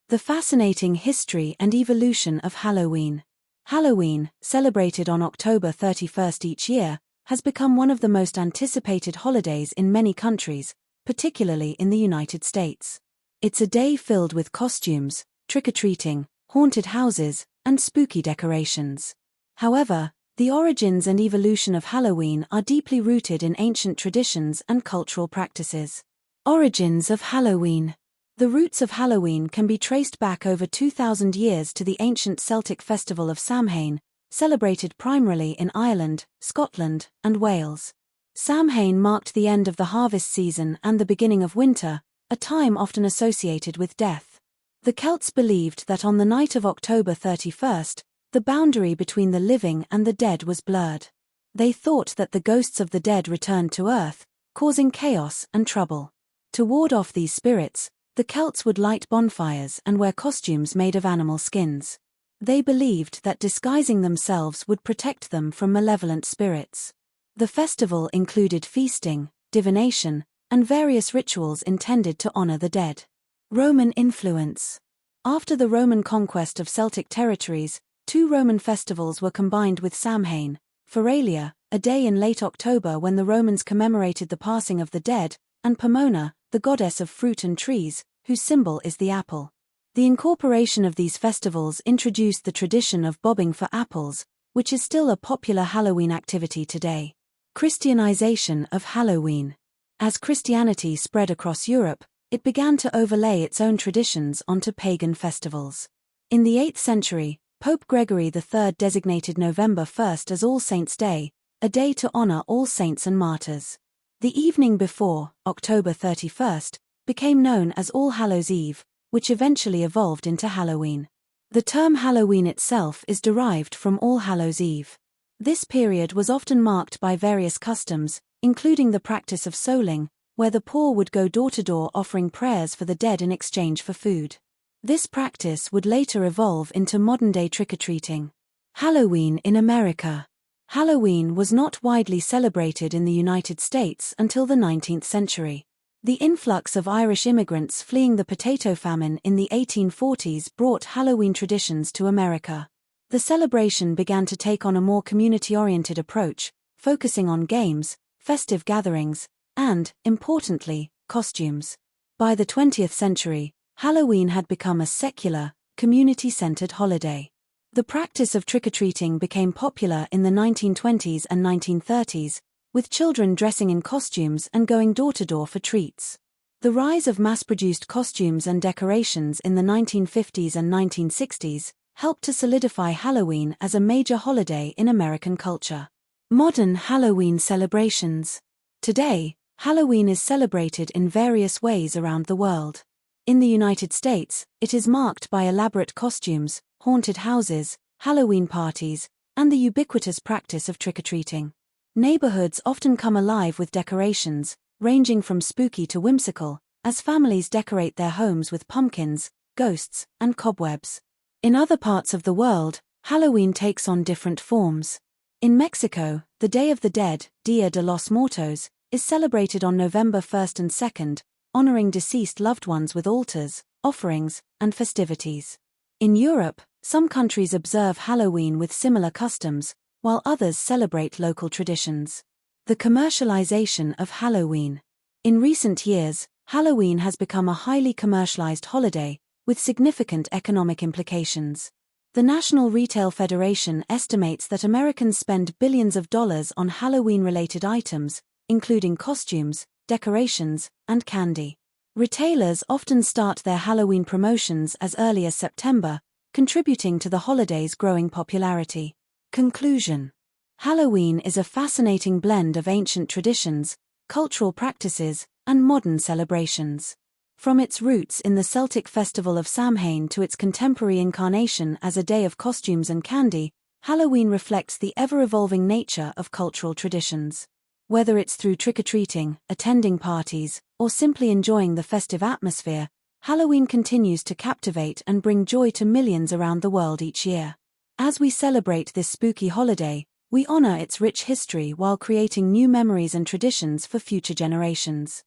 The fascinating history and evolution of Halloween. Halloween, celebrated on October 31st each year, has become one of the most anticipated holidays in many countries, particularly in the United States. It's a day filled with costumes, trick-or-treating, haunted houses, and spooky decorations. However, the origins and evolution of Halloween are deeply rooted in ancient traditions and cultural practices. Origins of Halloween. The roots of Halloween can be traced back over 2,000 years to the ancient Celtic festival of Samhain, celebrated primarily in Ireland, Scotland, and Wales. Samhain marked the end of the harvest season and the beginning of winter, a time often associated with death. The Celts believed that on the night of October 31st, the boundary between the living and the dead was blurred. They thought that the ghosts of the dead returned to Earth, causing chaos and trouble. To ward off these spirits, the Celts would light bonfires and wear costumes made of animal skins. They believed that disguising themselves would protect them from malevolent spirits. The festival included feasting, divination, and various rituals intended to honor the dead. Roman influence. After the Roman conquest of Celtic territories, two Roman festivals were combined with Samhain: Feralia, a day in late October when the Romans commemorated the passing of the dead, and Pomona, the goddess of fruit and trees, whose symbol is the apple. The incorporation of these festivals introduced the tradition of bobbing for apples, which is still a popular Halloween activity today. Christianization of Halloween. As Christianity spread across Europe, it began to overlay its own traditions onto pagan festivals. In the 8th century, Pope Gregory III designated November 1st as All Saints' Day, a day to honor all saints and martyrs. The evening before, October 31st, became known as All Hallows' Eve, which eventually evolved into Halloween. The term Halloween itself is derived from All Hallows' Eve. This period was often marked by various customs, including the practice of souling, where the poor would go door to door offering prayers for the dead in exchange for food. This practice would later evolve into modern-day trick-or-treating. Halloween in America. Halloween was not widely celebrated in the United States until the 19th century. The influx of Irish immigrants fleeing the potato famine in the 1840s brought Halloween traditions to America. The celebration began to take on a more community-oriented approach, focusing on games, festive gatherings, and, importantly, costumes. By the 20th century, Halloween had become a secular, community-centered holiday. The practice of trick-or-treating became popular in the 1920s and 1930s, with children dressing in costumes and going door-to-door for treats. The rise of mass-produced costumes and decorations in the 1950s and 1960s helped to solidify Halloween as a major holiday in American culture. Modern Halloween celebrations. Today, Halloween is celebrated in various ways around the world. In the United States, it is marked by elaborate costumes, haunted houses, Halloween parties, and the ubiquitous practice of trick-or-treating. Neighborhoods often come alive with decorations, ranging from spooky to whimsical, as families decorate their homes with pumpkins, ghosts, and cobwebs. In other parts of the world, Halloween takes on different forms. In Mexico, the Day of the Dead, Dia de los Muertos, is celebrated on November 1st and 2nd, honoring deceased loved ones with altars, offerings, and festivities. In Europe, some countries observe Halloween with similar customs, while others celebrate local traditions. The commercialization of Halloween. In recent years, Halloween has become a highly commercialized holiday, with significant economic implications. The National Retail Federation estimates that Americans spend billions of dollars on Halloween-related items, including costumes, decorations, and candy. Retailers often start their Halloween promotions as early as September, contributing to the holiday's growing popularity. Conclusion. Halloween is a fascinating blend of ancient traditions, cultural practices, and modern celebrations. From its roots in the Celtic festival of Samhain to its contemporary incarnation as a day of costumes and candy, Halloween reflects the ever-evolving nature of cultural traditions. Whether it's through trick-or-treating, attending parties, or simply enjoying the festive atmosphere, Halloween continues to captivate and bring joy to millions around the world each year. As we celebrate this spooky holiday, we honor its rich history while creating new memories and traditions for future generations.